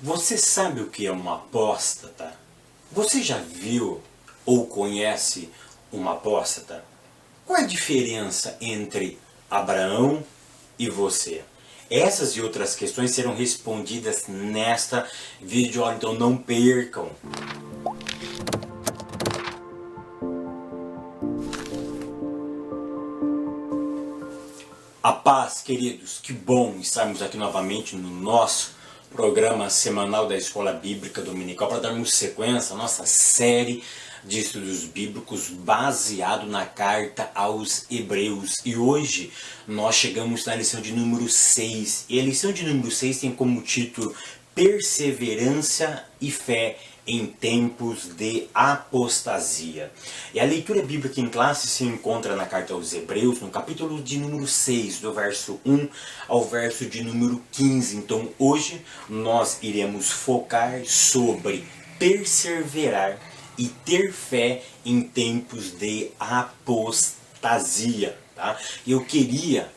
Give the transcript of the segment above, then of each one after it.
Você sabe o que é uma apóstata? Você já viu ou conhece uma apóstata? Qual é a diferença entre Abraão e você? Essas e outras questões serão respondidas nesta videoaula, então não percam! A paz, queridos, que bom estarmos aqui novamente no nosso programa semanal da Escola Bíblica Dominical para darmos sequência à nossa série de estudos bíblicos baseado na carta aos Hebreus. E hoje nós chegamos na lição de número 6. E a lição de número 6 tem como título Perseverança e Fé em tempos de apostasia. E a leitura bíblica em classe se encontra na carta aos Hebreus, no capítulo de número 6, do verso 1 ao verso de número 15. Então hoje nós iremos focar sobre perseverar e ter fé em tempos de apostasia. Tá? Eu queria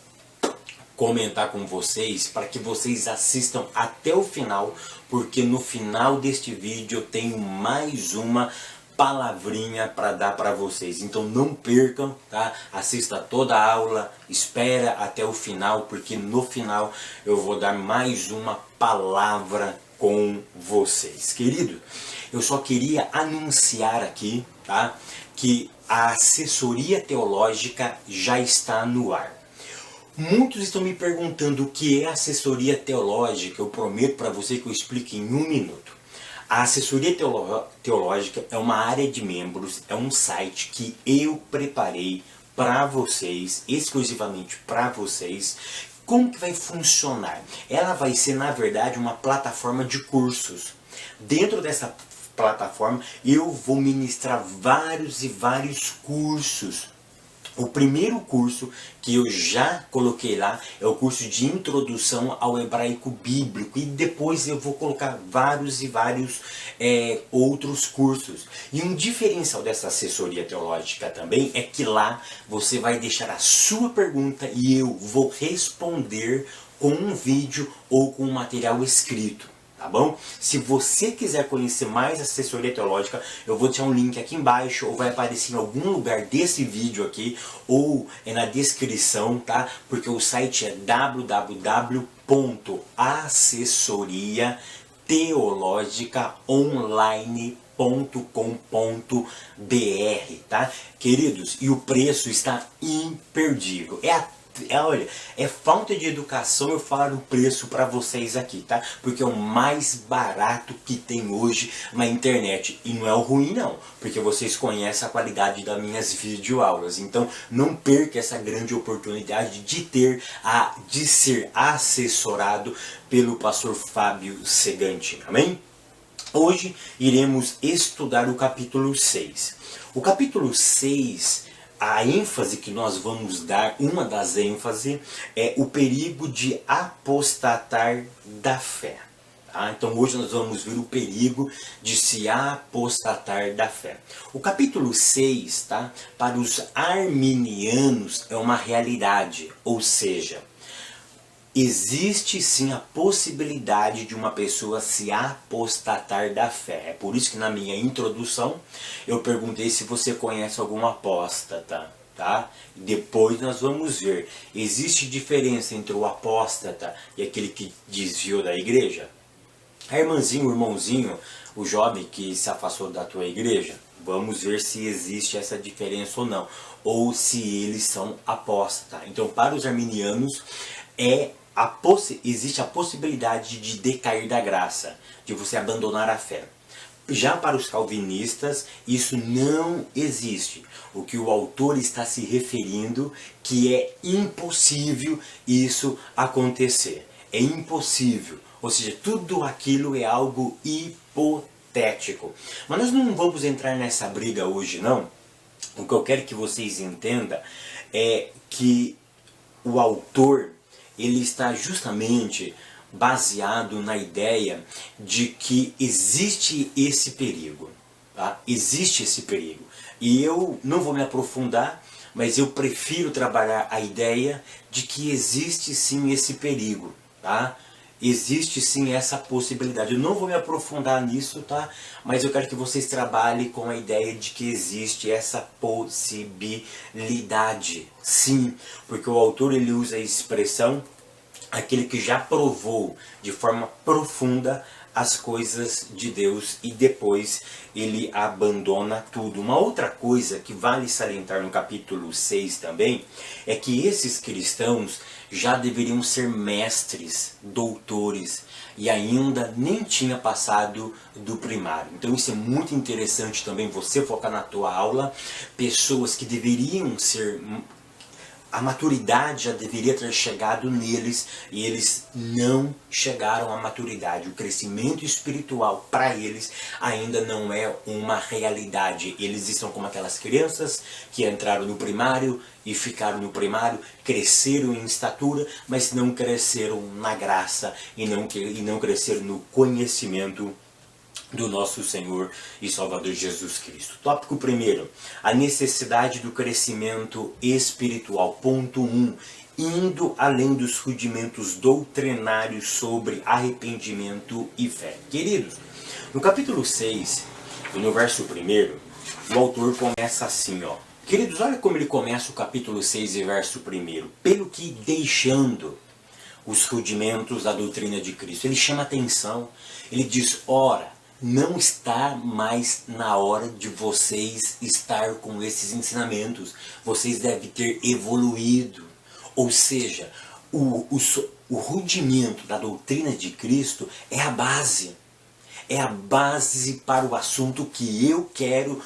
comentar com vocês para que vocês assistam até o final, porque no final deste vídeo eu tenho mais uma palavrinha para dar para vocês. Então não percam, tá? Assista toda a aula, espera até o final, porque no final eu vou dar mais uma palavra com vocês. Querido, eu só queria anunciar aqui, tá? Que a assessoria teológica já está no ar. Muitos estão me perguntando o que é assessoria teológica. Eu prometo para você que eu explique em um minuto. A assessoria teológica é uma área de membros, é um site que eu preparei para vocês, exclusivamente para vocês. Como que vai funcionar? Ela vai ser, na verdade, uma plataforma de cursos. Dentro dessa plataforma eu vou ministrar vários e vários cursos. O primeiro curso que eu já coloquei lá é o curso de introdução ao hebraico bíblico, e depois eu vou colocar vários e vários outros cursos. E um diferencial dessa assessoria teológica também é que lá você vai deixar a sua pergunta e eu vou responder com um vídeo ou com um material escrito. Tá bom? Se você quiser conhecer mais assessoria teológica, eu vou deixar um link aqui embaixo, ou vai aparecer em algum lugar desse vídeo aqui, ou é na descrição, tá? Porque o site é www.assessoriateologicaonline.com.br, tá? Queridos, e o preço está imperdível. Olha, é falta de educação eu falar o preço para vocês aqui, tá? Porque é o mais barato que tem hoje na internet. E não é o ruim não, porque vocês conhecem a qualidade das minhas videoaulas. Então não perca essa grande oportunidade de ser assessorado pelo pastor Fábio Segantini, amém? Hoje iremos estudar o capítulo 6. O capítulo 6... a ênfase que nós vamos dar, uma das ênfases, é o perigo de apostatar da fé. Tá? Então hoje nós vamos ver o perigo de se apostatar da fé. O capítulo 6, tá? Para os arminianos é uma realidade, ou seja, existe sim a possibilidade de uma pessoa se apostatar da fé. É por isso que na minha introdução eu perguntei se você conhece algum apóstata. Tá? Depois nós vamos ver. Existe diferença entre o apóstata e aquele que desviou da igreja? A irmãzinho, o irmãozinho, o jovem que se afastou da tua igreja? Vamos ver se existe essa diferença ou não. Ou se eles são apóstatas. Então para os arminianos existe a possibilidade de decair da graça, de você abandonar a fé. Já para os calvinistas, isso não existe. O que o autor está se referindo que é impossível isso acontecer. É impossível. Ou seja, tudo aquilo é algo hipotético. Mas nós não vamos entrar nessa briga hoje, não. O que eu quero que vocês entendam é que o autor ele está justamente baseado na ideia de que existe esse perigo. Tá? Existe esse perigo. E eu não vou me aprofundar, mas eu prefiro trabalhar a ideia de que existe sim esse perigo. Tá? existe sim essa possibilidade. Eu não vou me aprofundar nisso, tá? Mas eu quero que vocês trabalhem com a ideia de que existe essa possibilidade. Sim, porque o autor ele usa a expressão aquele que já provou de forma profunda as coisas de Deus e depois ele abandona tudo. Uma outra coisa que vale salientar no capítulo 6 também é que esses cristãos já deveriam ser mestres, doutores e ainda nem tinha passado do primário. Então isso é muito interessante também você focar na tua aula, pessoas que deveriam ser, a maturidade já deveria ter chegado neles e eles não chegaram à maturidade. O crescimento espiritual para eles ainda não é uma realidade. Eles estão como aquelas crianças que entraram no primário e ficaram no primário, cresceram em estatura, mas não cresceram na graça e não cresceram no conhecimento do nosso Senhor e Salvador Jesus Cristo. Tópico primeiro, a necessidade do crescimento espiritual. Ponto 1, indo além dos rudimentos doutrinários sobre arrependimento e fé. Queridos, no capítulo 6, e no verso 1, o autor começa assim, ó. Queridos, olha como ele começa o capítulo 6 e verso 1. Pelo que deixando os rudimentos da doutrina de Cristo. Ele chama atenção, ele diz, ora, não está mais na hora de vocês estar com esses ensinamentos. Vocês devem ter evoluído. Ou seja, o rudimento da doutrina de Cristo é a base. É a base para o assunto que eu quero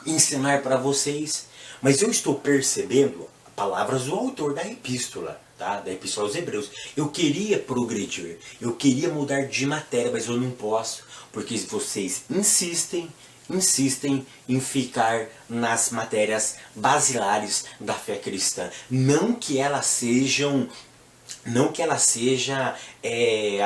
ensinar para vocês. Mas eu estou percebendo palavras do autor da epístola. Tá? Da Epístola aos Hebreus. Eu queria progredir, eu queria mudar de matéria, mas eu não posso, porque vocês insistem em ficar nas matérias basilares da fé cristã. Não que elas sejam,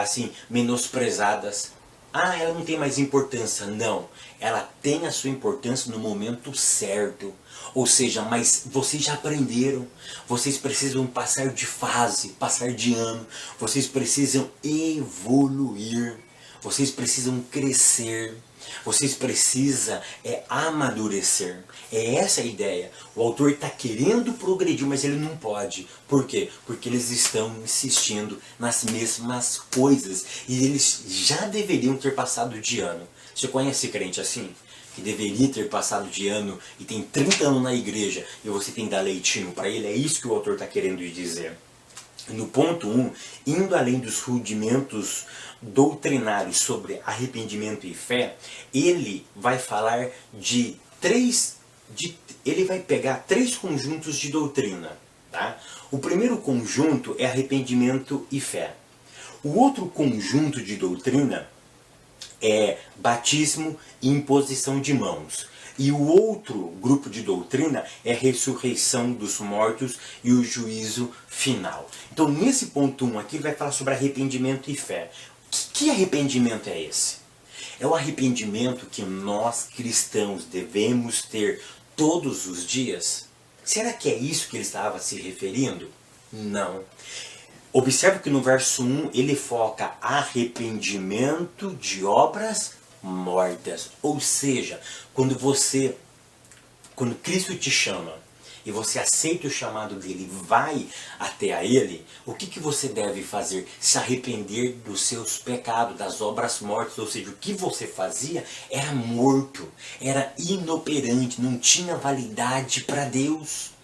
assim, menosprezadas. Ah, ela não tem mais importância. Não, ela tem a sua importância no momento certo. Ou seja, mas vocês já aprenderam, vocês precisam passar de fase, passar de ano, vocês precisam evoluir, vocês precisam crescer, vocês precisam amadurecer. É essa a ideia. O autor está querendo progredir, mas ele não pode. Por quê? Porque eles estão insistindo nas mesmas coisas e eles já deveriam ter passado de ano. Você conhece crente assim? Que deveria ter passado de ano e tem 30 anos na igreja e você tem que dar leitinho para ele. É isso que o autor está querendo dizer. No ponto 1, indo além dos rudimentos doutrinários sobre arrependimento e fé, ele vai falar ele vai pegar 3 conjuntos de doutrina. Tá? O primeiro conjunto é arrependimento e fé. O outro conjunto de doutrina é batismo e imposição de mãos. E o outro grupo de doutrina é ressurreição dos mortos e o juízo final. Então nesse ponto 1 aqui ele vai falar sobre arrependimento e fé. Que arrependimento é esse? É o arrependimento que nós cristãos devemos ter todos os dias? Será que é isso que ele estava se referindo? Não. Observe que no verso 1 ele foca arrependimento de obras mortas. Ou seja, quando Cristo te chama e você aceita o chamado dele e vai até a ele, o que você deve fazer? Se arrepender dos seus pecados, das obras mortas. Ou seja, o que você fazia era morto, era inoperante, não tinha validade para Deus.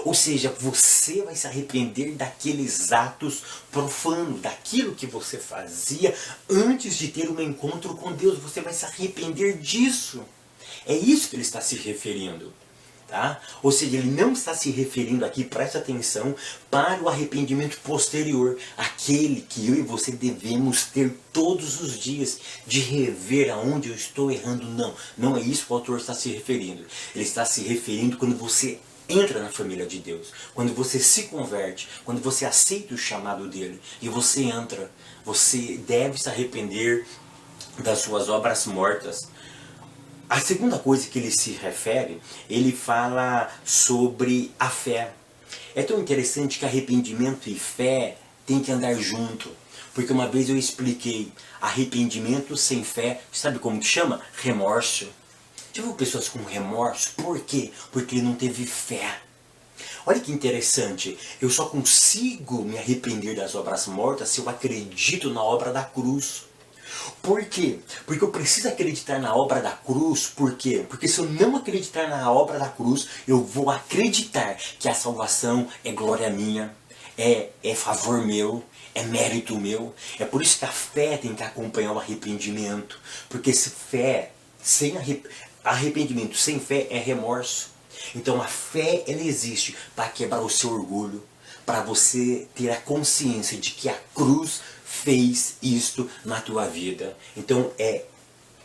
Ou seja, você vai se arrepender daqueles atos profanos, daquilo que você fazia antes de ter um encontro com Deus. Você vai se arrepender disso. É isso que ele está se referindo. Tá? Ou seja, ele não está se referindo aqui, preste atenção, para o arrependimento posterior. Aquele que eu e você devemos ter todos os dias, de rever aonde eu estou errando. Não, não é isso que o autor está se referindo. Ele está se referindo quando você entra na família de Deus, quando você se converte, quando você aceita o chamado dele e você entra, você deve se arrepender das suas obras mortas. A segunda coisa que ele se refere, ele fala sobre a fé. É tão interessante que arrependimento e fé tem que andar junto, Porque uma vez eu expliquei, arrependimento sem fé, sabe como que chama? Remorso. Já viu pessoas com remorso? Por quê? Porque ele não teve fé. Olha que interessante, eu só consigo me arrepender das obras mortas se eu acredito na obra da cruz. Por quê? Porque eu preciso acreditar na obra da cruz. Por quê? Porque se eu não acreditar na obra da cruz, eu vou acreditar que a salvação é glória minha, é favor meu, é mérito meu. É por isso que a fé tem que acompanhar o arrependimento. Porque se fé sem arrependimento sem fé é remorso. Então a fé, ela existe para quebrar o seu orgulho, para você ter a consciência de que a cruz fez isto na tua vida. Então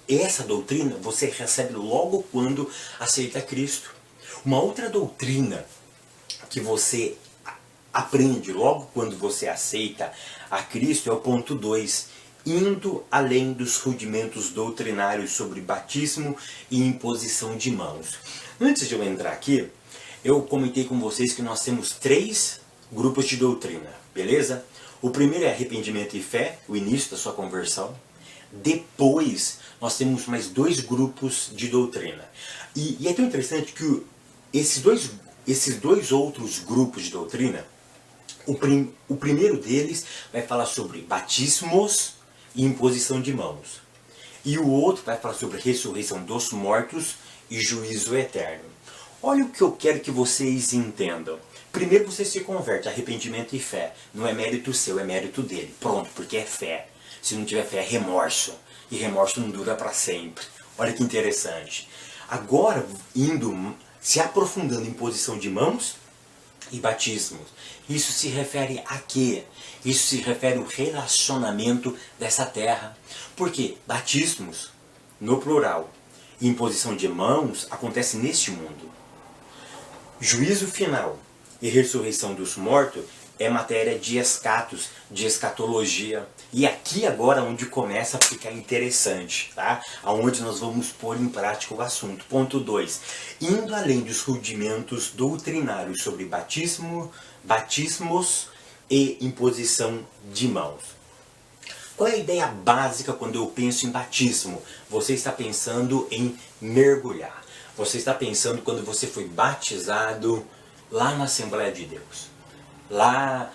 essa doutrina você recebe logo quando aceita Cristo. Uma outra doutrina que você aprende logo quando você aceita a Cristo é o ponto 2. Indo além dos rudimentos doutrinários sobre batismo e imposição de mãos. Antes de eu entrar aqui, eu comentei com vocês que nós temos 3 grupos de doutrina, beleza? O primeiro é arrependimento e fé, o início da sua conversão. Depois, nós temos mais 2 grupos de doutrina. E é tão interessante que esses dois outros grupos de doutrina, o primeiro deles vai falar sobre batismos e imposição de mãos. E o outro vai falar sobre ressurreição dos mortos e juízo eterno. Olha o que eu quero que vocês entendam. Primeiro você se converte, arrependimento e fé. Não é mérito seu, é mérito dele. Pronto, porque é fé. Se não tiver fé, é remorso. E remorso não dura para sempre. Olha que interessante. Agora, se aprofundando em posição de mãos e batismos. Isso se refere a quê? Isso se refere ao relacionamento dessa terra. Porque batismos, no plural, e imposição de mãos, acontece neste mundo. Juízo final e ressurreição dos mortos é matéria de escatos, de escatologia. E aqui agora onde começa a ficar interessante, tá? Aonde nós vamos pôr em prática o assunto. Ponto 2. Indo além dos rudimentos doutrinários sobre batismos e imposição de mãos. Qual é a ideia básica quando eu penso em batismo? Você está pensando em mergulhar. Você está pensando quando você foi batizado lá na Assembleia de Deus. Lá,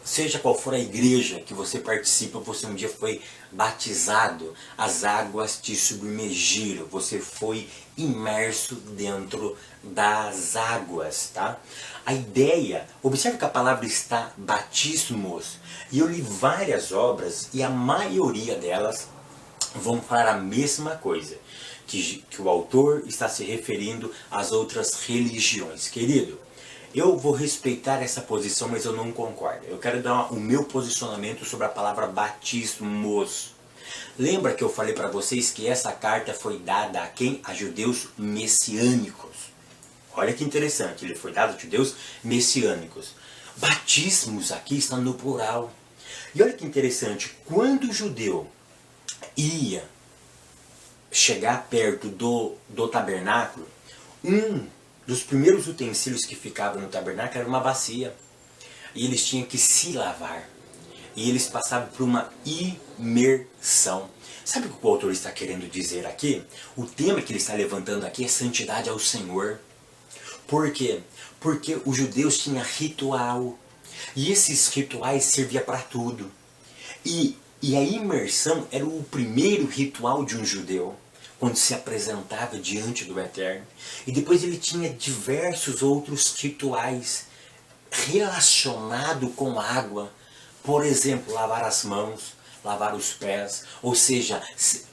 seja qual for a igreja que você participa, você um dia foi batizado, as águas te submergiram, você foi imerso dentro das águas, tá? A ideia, observe que a palavra está batismos, e eu li várias obras e a maioria delas vão falar a mesma coisa, que o autor está se referindo às outras religiões. Querido, eu vou respeitar essa posição, mas eu não concordo. Eu quero dar o meu posicionamento sobre a palavra batismos. Lembra que eu falei para vocês que essa carta foi dada a quem? A judeus messiânicos. Olha que interessante, ele foi dado a judeus messiânicos. Batismos aqui está no plural. E olha que interessante, quando o judeu ia chegar perto do tabernáculo, dos primeiros utensílios que ficavam no tabernáculo era uma bacia. E eles tinham que se lavar. E eles passavam por uma imersão. Sabe o que o autor está querendo dizer aqui? O tema que ele está levantando aqui é santidade ao Senhor. Por quê? Porque os judeus tinham ritual. E esses rituais serviam para tudo. E a imersão era o primeiro ritual de um judeu, quando se apresentava diante do Eterno. E depois ele tinha diversos outros rituais relacionados com água. Por exemplo, lavar as mãos, lavar os pés. Ou seja,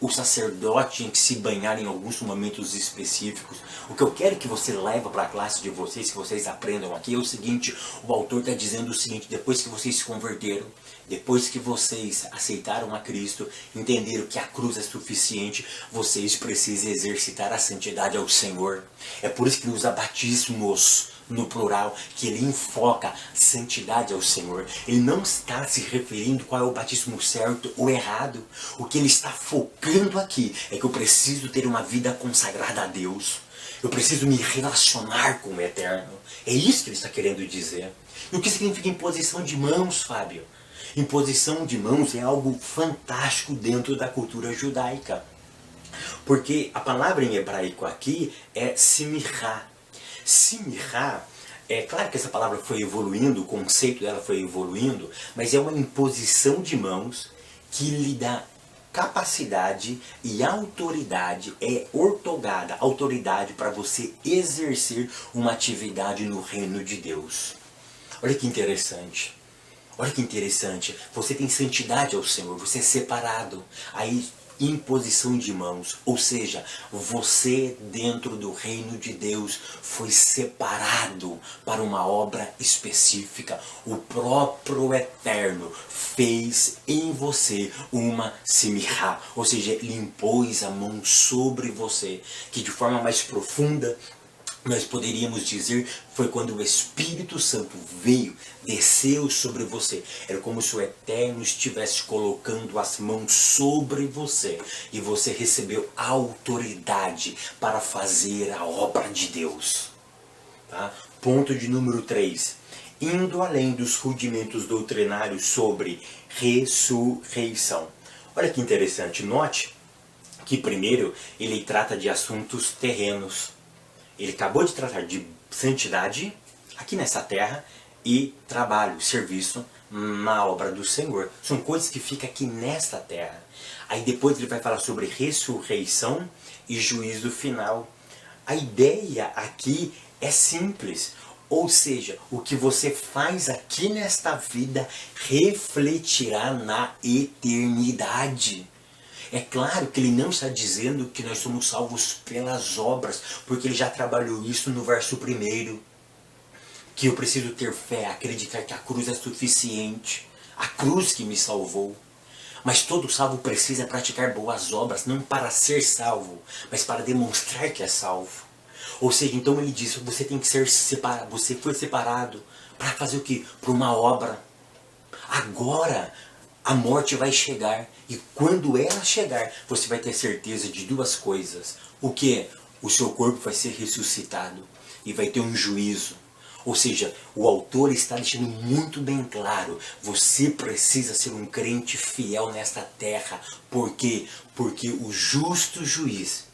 o sacerdote tinha que se banhar em alguns momentos específicos. O que eu quero que você leve para a classe de vocês, que vocês aprendam aqui, é o seguinte. O autor está dizendo o seguinte: depois que vocês se converteram, depois que vocês aceitaram a Cristo, entenderam que a cruz é suficiente, vocês precisam exercitar a santidade ao Senhor. É por isso que ele usa batismos no plural, que ele enfoca santidade ao Senhor. Ele não está se referindo qual é o batismo certo ou errado. O que ele está focando aqui é que eu preciso ter uma vida consagrada a Deus. Eu preciso me relacionar com o Eterno. É isso que ele está querendo dizer. E o que significa imposição de mãos, Fábio? Imposição de mãos é algo fantástico dentro da cultura judaica. Porque a palavra em hebraico aqui é simchá. Simchá, é claro que essa palavra foi evoluindo, o conceito dela foi evoluindo, mas é uma imposição de mãos que lhe dá capacidade e autoridade, é ortogada, autoridade para você exercer uma atividade no reino de Deus. Olha que interessante. Olha que interessante. Você tem santidade ao Senhor, você é separado. Aí, imposição de mãos, ou seja, você dentro do reino de Deus foi separado para uma obra específica. O próprio Eterno fez em você uma simchá, ou seja, ele impôs a mão sobre você, que de forma mais profunda nós poderíamos dizer, foi quando o Espírito Santo veio, desceu sobre você. Era como se o Eterno estivesse colocando as mãos sobre você. E você recebeu autoridade para fazer a obra de Deus. Tá? Ponto de número 3. Indo além dos rudimentos doutrinários sobre ressurreição. Olha que interessante, note que primeiro ele trata de assuntos terrenos. Ele acabou de tratar de santidade aqui nessa terra e trabalho, serviço na obra do Senhor. São coisas que ficam aqui nesta terra. Aí depois ele vai falar sobre ressurreição e juízo final. A ideia aqui é simples. Ou seja, o que você faz aqui nesta vida refletirá na eternidade. É claro que ele não está dizendo que nós somos salvos pelas obras, porque ele já trabalhou isso no verso 1. Que eu preciso ter fé, acreditar que a cruz é suficiente. A cruz que me salvou. Mas todo salvo precisa praticar boas obras, não para ser salvo, mas para demonstrar que é salvo. Ou seja, então ele diz, você tem que ser separado, você foi separado para fazer o quê? Para uma obra. Agora a morte vai chegar. E quando ela chegar, você vai ter certeza de duas coisas. O que? O seu corpo vai ser ressuscitado. E vai ter um juízo. Ou seja, o autor está deixando muito bem claro. Você precisa ser um crente fiel nesta terra. Por quê? Porque o justo juiz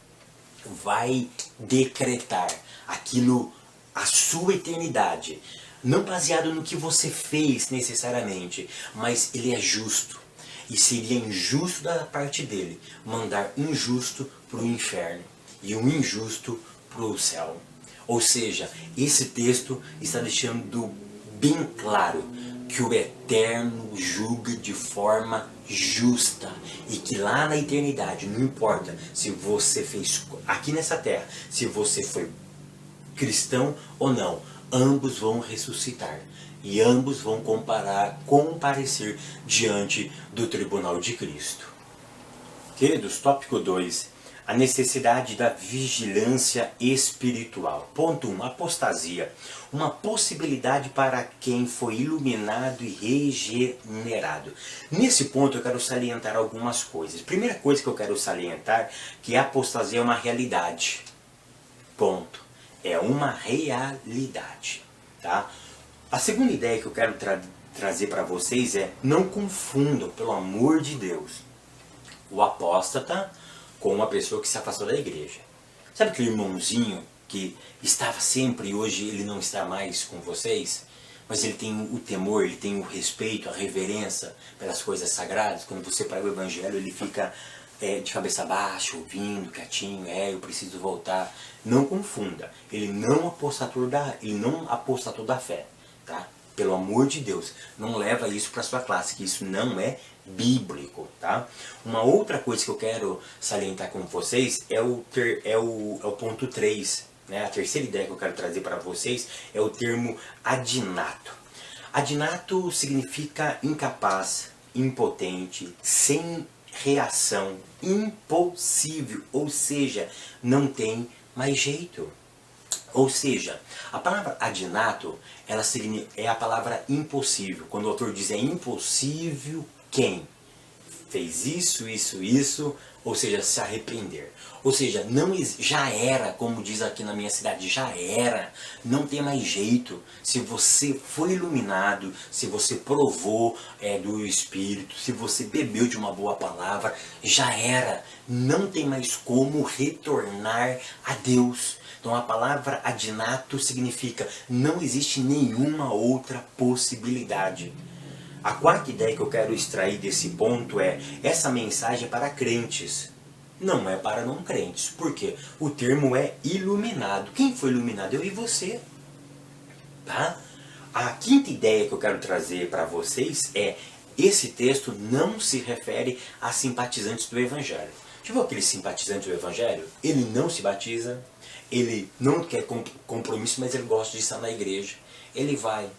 vai decretar aquilo, a sua eternidade. Não baseado no que você fez necessariamente, mas ele é justo. E seria injusto da parte dele mandar um justo para o inferno e um injusto para o céu. Ou seja, esse texto está deixando bem claro que o Eterno julga de forma justa e que lá na eternidade, não importa se você fez aqui nessa terra, se você foi cristão ou não, ambos vão ressuscitar e ambos vão comparecer diante do tribunal de Cristo. Queridos, tópico 2. A necessidade da vigilância espiritual. Ponto 1. Apostasia. Uma possibilidade para quem foi iluminado e regenerado. Nesse ponto eu quero salientar algumas coisas. Primeira coisa que eu quero salientar, que a apostasia é uma realidade. Ponto. É uma realidade. Tá? A segunda ideia que eu quero trazer para vocês é, não confundam, pelo amor de Deus, o apóstata com uma pessoa que se afastou da igreja. Sabe aquele irmãozinho que estava sempre e hoje ele não está mais com vocês? Mas ele tem o temor, ele tem o respeito, a reverência pelas coisas sagradas. Quando você prega o evangelho, ele fica de cabeça baixa, ouvindo, quietinho, eu preciso voltar. Não confunda, ele não apostatou da fé, tá? Pelo amor de Deus, não leva isso para sua classe, que isso não é bíblico, tá? Uma outra coisa que eu quero salientar com vocês é o ponto 3, né? A terceira ideia que eu quero trazer para vocês é o termo adinato. Adinato significa incapaz, impotente, sem reação, impossível, ou seja, não tem mais jeito. Ou seja, a palavra adinato, ela é a palavra impossível. Quando o autor diz é impossível, quem? fez isso, ou seja, se arrepender. Ou seja, já era, como diz aqui na minha cidade, já era, não tem mais jeito. Se você foi iluminado, se você provou do Espírito, se você bebeu de uma boa palavra, já era, não tem mais como retornar a Deus. Então a palavra adinato significa não existe nenhuma outra possibilidade. A quarta ideia que eu quero extrair desse ponto é, essa mensagem é para crentes, não é para não crentes. Por quê? O termo é iluminado. Quem foi iluminado? Eu e você. Tá? A quinta ideia que eu quero trazer para vocês é, esse texto não se refere a simpatizantes do Evangelho. Tipo aquele simpatizante do Evangelho? Ele não se batiza, ele não quer compromisso, mas ele gosta de estar na igreja. Ele vai.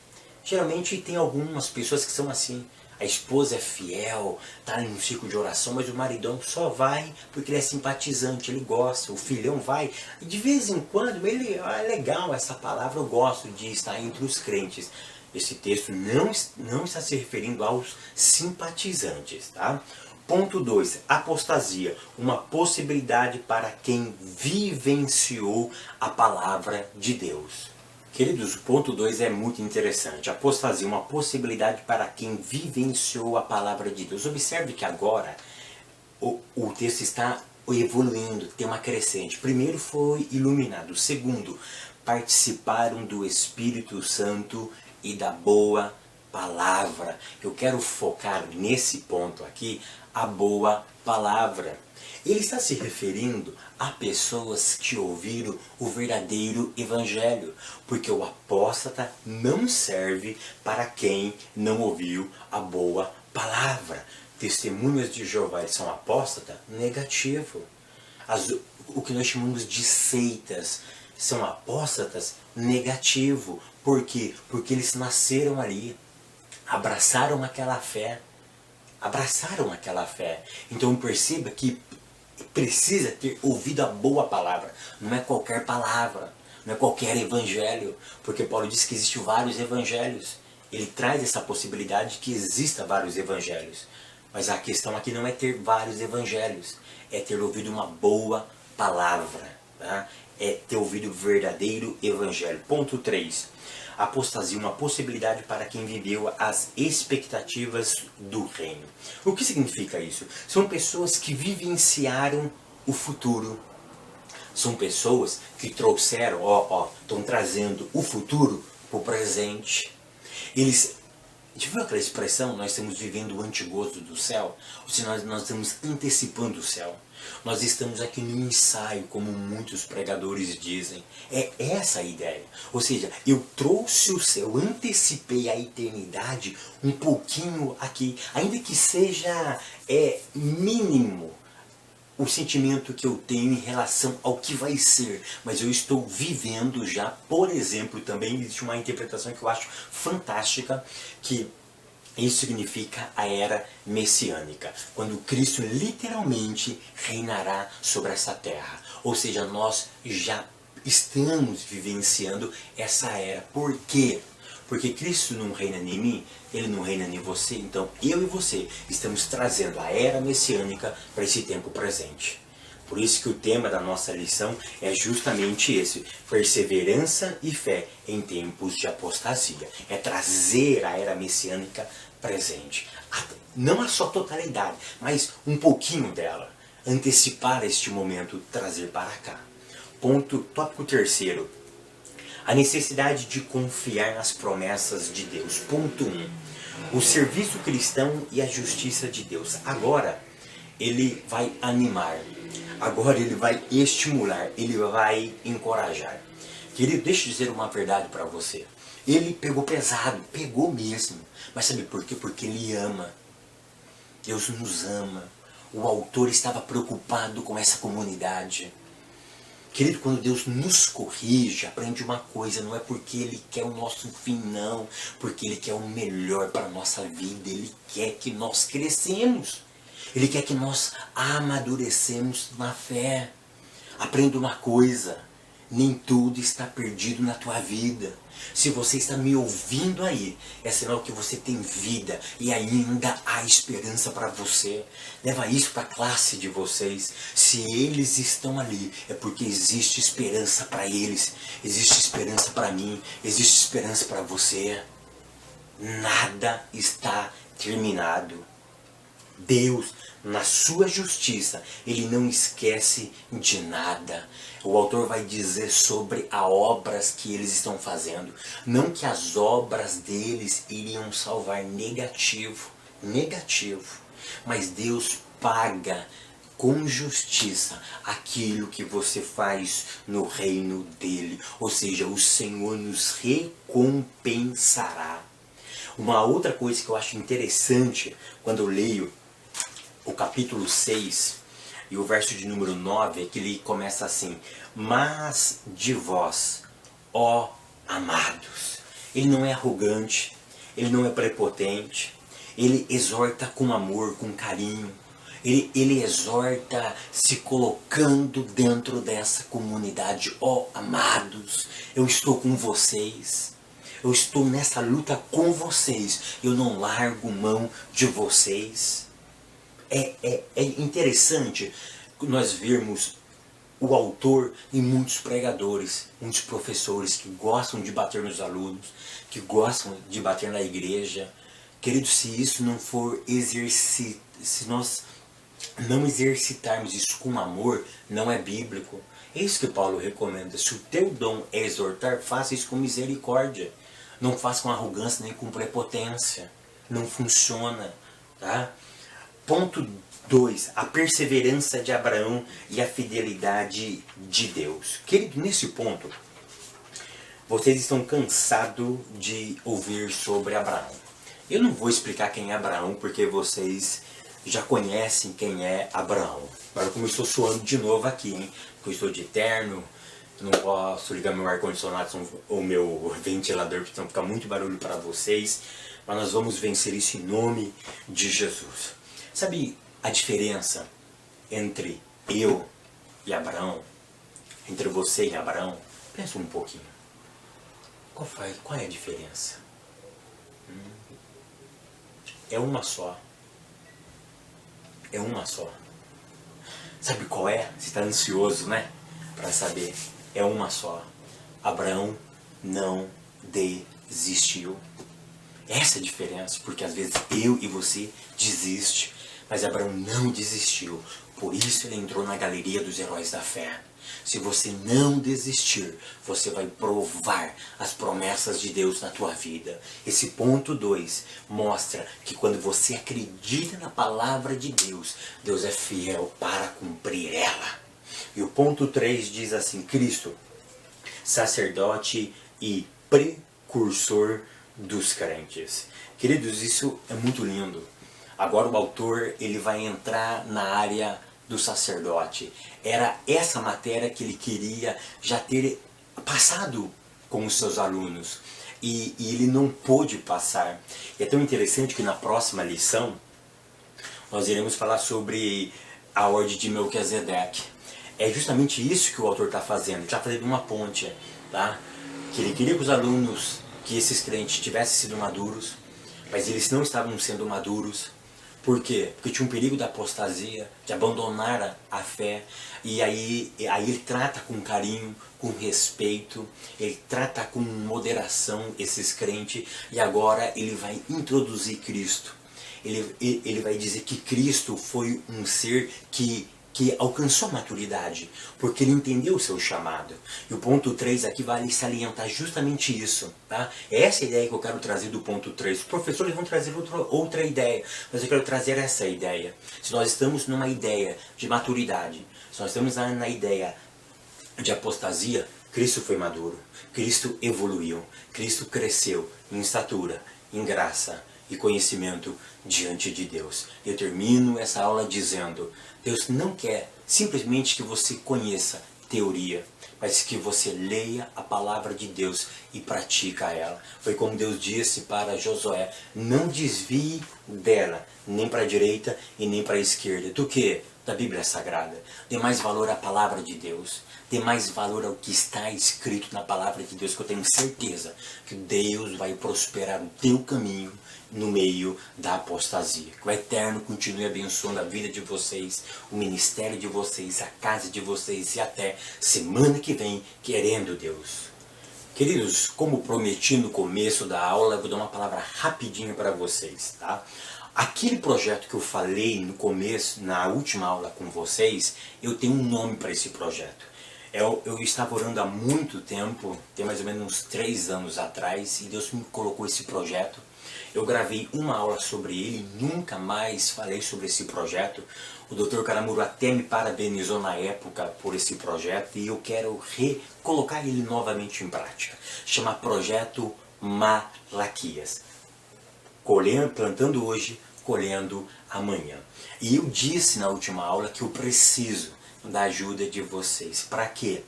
Geralmente tem algumas pessoas que são assim. A esposa é fiel, está em um ciclo de oração, mas o maridão só vai porque ele é simpatizante, ele gosta. O filhão vai. E de vez em quando, é legal essa palavra, eu gosto de estar entre os crentes. Esse texto não está se referindo aos simpatizantes. Tá? Ponto 2. Apostasia. Uma possibilidade para quem vivenciou a palavra de Deus. Queridos, o ponto 2 é muito interessante. Apostasia, uma possibilidade para quem vivenciou a palavra de Deus. Observe que agora o texto está evoluindo, tem uma crescente. Primeiro foi iluminado. Segundo, participaram do Espírito Santo e da boa palavra. Eu quero focar nesse ponto aqui, a boa palavra. Ele está se referindo a pessoas que ouviram o verdadeiro evangelho, porque o apóstata não serve para quem não ouviu a boa palavra. Testemunhas de Jeová são apóstata? Negativo. O que nós chamamos de seitas são apóstatas? Negativo. Por quê? Porque eles nasceram ali, abraçaram aquela fé. Então perceba que precisa ter ouvido a boa palavra. Não é qualquer palavra, não é qualquer evangelho, porque Paulo diz que existem vários evangelhos. Ele traz essa possibilidade de que exista vários evangelhos. Mas a questão aqui não é ter vários evangelhos, é ter ouvido uma boa palavra, tá? É ter ouvido o verdadeiro evangelho. Ponto 3. Apostasia, uma possibilidade para quem viveu as expectativas do reino. O que significa isso? São pessoas que vivenciaram o futuro. São pessoas que trouxeram, estão trazendo o futuro para o presente. Já viu aquela expressão, nós estamos vivendo o antigozo do céu? Ou seja, nós estamos antecipando o céu. Nós estamos aqui no ensaio, como muitos pregadores dizem. É essa a ideia. Ou seja, eu trouxe o céu, antecipei a eternidade um pouquinho aqui. Ainda que seja mínimo o sentimento que eu tenho em relação ao que vai ser. Mas eu estou vivendo já, por exemplo, também existe uma interpretação que eu acho fantástica, que isso significa a era messiânica, quando Cristo literalmente reinará sobre essa terra. Ou seja, nós já estamos vivenciando essa era. Por quê? Porque Cristo não reina em mim, Ele não reina em você. Então eu e você estamos trazendo a era messiânica para esse tempo presente. Por isso que o tema da nossa lição é justamente esse: perseverança e fé em tempos de apostasia. É trazer a era messiânica presente. Não a sua totalidade, mas um pouquinho dela. Antecipar este momento, trazer para cá. Tópico 3. A necessidade de confiar nas promessas de Deus. Ponto 1. O serviço cristão e a justiça de Deus. Agora, ele vai animar. Agora ele vai estimular, ele vai encorajar. Querido, deixa eu dizer uma verdade para você. Ele pegou pesado, pegou mesmo. Mas sabe por quê? Porque ele ama. Deus nos ama. O autor estava preocupado com essa comunidade. Querido, quando Deus nos corrige, aprende uma coisa, não é porque Ele quer o nosso fim, não. Porque Ele quer o melhor para a nossa vida. Ele quer que nós crescemos. Ele quer que nós amadurecemos na fé. Aprenda uma coisa: Nem tudo está perdido na tua vida. Se você está me ouvindo aí, é sinal que você tem vida e ainda há esperança para você. Leva isso para a classe de vocês. Se eles estão ali, é porque existe esperança para eles. Existe esperança para mim. Existe esperança para você. Nada está terminado. Deus, na sua justiça, Ele não esquece de nada. O autor vai dizer sobre as obras que eles estão fazendo. Não que as obras deles iriam salvar, negativo. Mas Deus paga com justiça aquilo que você faz no reino dele. Ou seja, o Senhor nos recompensará. Uma outra coisa que eu acho interessante quando eu leio o capítulo 6 e o verso de número 9 é que ele começa assim: mas de vós, ó amados. Ele não é arrogante, ele não é prepotente, ele exorta com amor, com carinho. Ele exorta se colocando dentro dessa comunidade. Ó amados, eu estou com vocês. Eu estou nessa luta com vocês. Eu não largo mão de vocês. É interessante nós vermos o autor e muitos pregadores, muitos professores que gostam de bater nos alunos, que gostam de bater na igreja. Querido, se isso não for se nós não exercitarmos isso com amor, não é bíblico. É isso que Paulo recomenda. Se o teu dom é exortar, faça isso com misericórdia. Não faça com arrogância nem com prepotência. Não funciona, tá? Ponto 2. A perseverança de Abraão e a fidelidade de Deus. Querido, nesse ponto, vocês estão cansados de ouvir sobre Abraão. Eu não vou explicar quem é Abraão, porque vocês já conhecem quem é Abraão. Agora como eu estou suando de novo aqui, hein? Porque eu estou de terno, não posso ligar meu ar-condicionado ou meu ventilador, porque senão fica muito barulho para vocês. Mas nós vamos vencer isso em nome de Jesus. Sabe a diferença entre eu e Abraão? Entre você e Abraão? Pensa um pouquinho. Qual é a diferença? É uma só. É uma só. Sabe qual é? Você está ansioso, né? Para saber. É uma só. Abraão não desistiu. Essa é a diferença, porque às vezes eu e você desiste, mas Abraão não desistiu. Por isso ele entrou na galeria dos heróis da fé. Se você não desistir, você vai provar as promessas de Deus na tua vida. Esse ponto 2 mostra que quando você acredita na palavra de Deus, Deus é fiel para cumprir ela. E o ponto 3 diz assim: Cristo, sacerdote e precursor dos crentes. Queridos, isso é muito lindo. Agora o autor ele vai entrar na área do sacerdote. Era essa matéria que ele queria já ter passado com os seus alunos. E ele não pôde passar. E é tão interessante que na próxima lição nós iremos falar sobre a ordem de Melquisedeque. É justamente isso que o autor está fazendo. Está fazendo uma ponte, tá? Que ele queria que os alunos, que esses crentes tivessem sido maduros, mas eles não estavam sendo maduros. Por quê? Porque tinha um perigo da apostasia, de abandonar a fé. E aí ele trata com carinho, com respeito, ele trata com moderação esses crentes. E agora ele vai introduzir Cristo. Ele vai dizer que Cristo foi um ser que alcançou a maturidade, porque ele entendeu o seu chamado. E o ponto 3 aqui vai salientar justamente isso, tá? É essa ideia que eu quero trazer do ponto 3. Os professores vão trazer outra ideia, mas eu quero trazer essa ideia. Se nós estamos numa ideia de maturidade, se nós estamos na ideia de apostasia, Cristo foi maduro, Cristo evoluiu, Cristo cresceu em estatura, em graça e conhecimento diante de Deus. Eu termino essa aula dizendo: Deus não quer simplesmente que você conheça teoria, mas que você leia a palavra de Deus e pratica ela. Foi como Deus disse para Josué: não desvie dela, nem para a direita e nem para a esquerda. Do que? da Bíblia Sagrada. Dê mais valor à palavra de Deus. Dê mais valor ao que está escrito na palavra de Deus, que eu tenho certeza que Deus vai prosperar o teu caminho no meio da apostasia. Que o Eterno continue abençoando a vida de vocês, o ministério de vocês, a casa de vocês e até semana que vem, querendo Deus. Queridos, como prometi no começo da aula, eu vou dar uma palavra rapidinho para vocês, tá? Aquele projeto que eu falei no começo, na última aula com vocês, eu tenho um nome para esse projeto. Eu estava orando há muito tempo, tem mais ou menos uns 3 anos atrás, e Deus me colocou esse projeto. Eu gravei uma aula sobre ele, nunca mais falei sobre esse projeto. O Dr. Caramuru até me parabenizou na época por esse projeto e eu quero recolocar ele novamente em prática. Chama Projeto Malaquias. Plantando hoje, colhendo amanhã. E eu disse na última aula que eu preciso da ajuda de vocês. Para quê?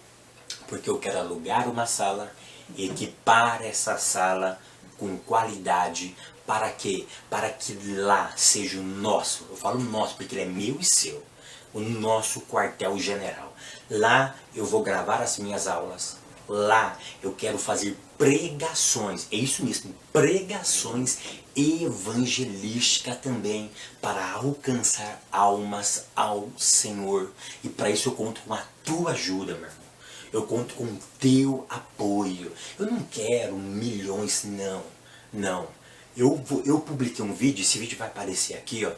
Porque eu quero alugar uma sala, equipar essa sala com qualidade. Para quê? Para que lá seja o nosso, eu falo nosso porque ele é meu e seu, o nosso quartel-general. Lá eu vou gravar as minhas aulas. Lá eu quero fazer pregações, é isso mesmo, pregações evangelísticas também, para alcançar almas ao Senhor. E para isso eu conto com a tua ajuda, meu irmão. Eu conto com o teu apoio. Eu não quero milhões, não. Eu publiquei um vídeo, esse vídeo vai aparecer aqui, ó,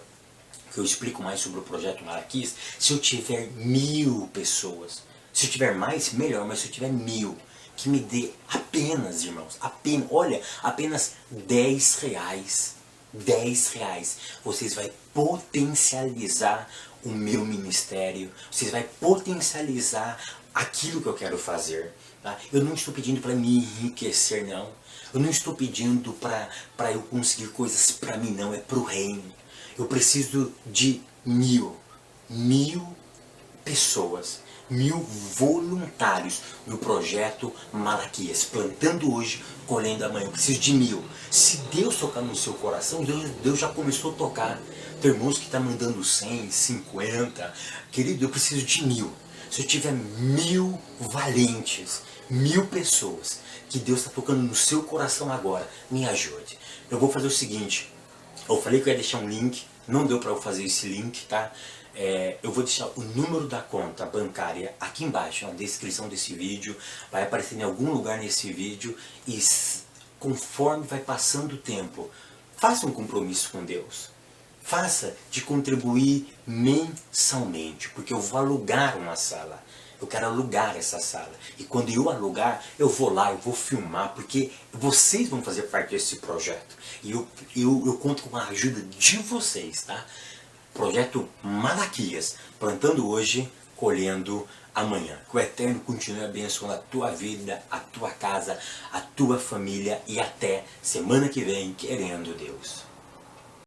que eu explico mais sobre o Projeto Malaquias. Se eu tiver 1000 pessoas, se eu tiver mais, melhor, mas se eu tiver 1000, que me dê apenas, irmãos, apenas 10 reais. 10 reais. Vocês vão potencializar o meu ministério. Vocês vão potencializar aquilo que eu quero fazer. Tá? Eu não estou pedindo para me enriquecer, não. Eu não estou pedindo para eu conseguir coisas para mim, não. É para o reino. Eu preciso de 1000 pessoas, 1000 voluntários no Projeto Malaquias, plantando hoje, colhendo amanhã. Eu preciso de 1000. Se Deus tocar no seu coração, Deus já começou a tocar. Tem irmãos que estão mandando 100, 50. Querido, eu preciso de 1000. Se eu tiver 1000 valentes, 1000 pessoas, que Deus está tocando no seu coração agora, me ajude. Eu vou fazer o seguinte, eu falei que eu ia deixar um link, não deu para eu fazer esse link, tá? Eu vou deixar o número da conta bancária aqui embaixo, na descrição desse vídeo, vai aparecer em algum lugar nesse vídeo, e conforme vai passando o tempo, faça um compromisso com Deus. Faça de contribuir mensalmente, porque eu vou alugar uma sala. Eu quero alugar essa sala. E quando eu alugar, eu vou lá, eu vou filmar, porque vocês vão fazer parte desse projeto. E eu conto com a ajuda de vocês, tá? Projeto Malaquias, plantando hoje, colhendo amanhã. Que o Eterno continue abençoando a tua vida, a tua casa, a tua família e até semana que vem, querendo Deus.